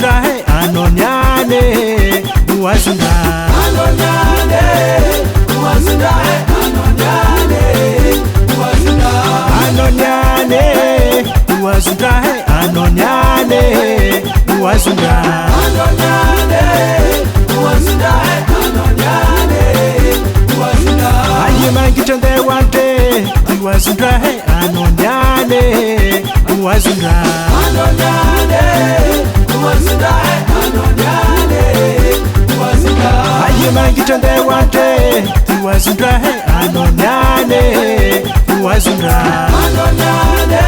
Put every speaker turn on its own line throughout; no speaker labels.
Uwazunda he anonyane Uwazunda
Anonyane Uwazunda he anonyane Uwazunda
Anonyane Uwazunda he anonyane Uwazunda
Anonyane Uwazunda he anonyane Uwazunda
Aye mangitende wante Uwazunda he anonyane Uwazunda
Anonyane Uwazunda he anonyane Uwazunda
Aye mangitende wante Uwazunda he anonyane Uwazunda
Anonyane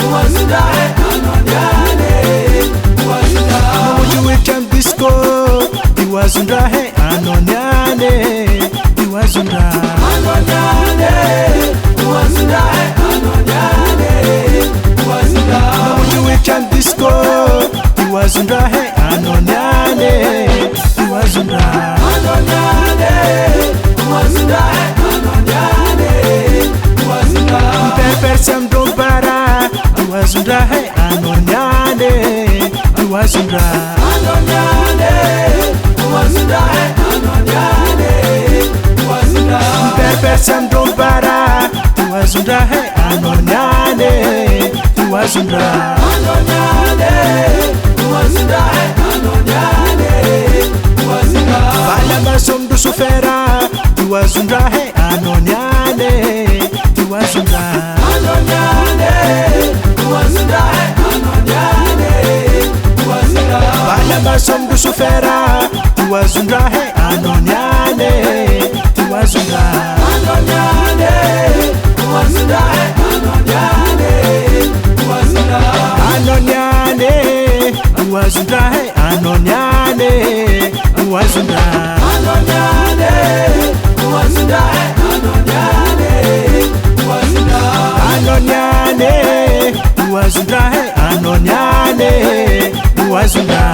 Uwazunda he anonyane Uwazunda
Muju witam disco Uwazunda he anonyane Uwazunda
Anonyane Uwazunda he anonyane Uwazunda
Muju witam disco Uwazunda he anonyane Uwazunda
Anonyane Uwazunda he anonyane Uwazunda
Persam dombara Uwazunda he anonyane Uwazunda
Anonyane Uwazunda he anonyane Uwazunda
Persam dombara Uwazunda he anonyane Uwazunda
Anonyane Uwazunda he anonyane Uwazunda
Bala masom du sufera Uwazunda he anonyane Uwazunda
Anonyane Uwazunda he anonyane Uwazunda
Bala masom du sufera Uwazunda he anonyane Uwazunda
Anonyane Uwazunda he anonyane Uwazunda
Anonyane Uwazunda he anonyane Uwazunda
Anonyane Uwazunda he anonyane Uwazunda
Anonyane Uwazunda he anonyane Uwazunda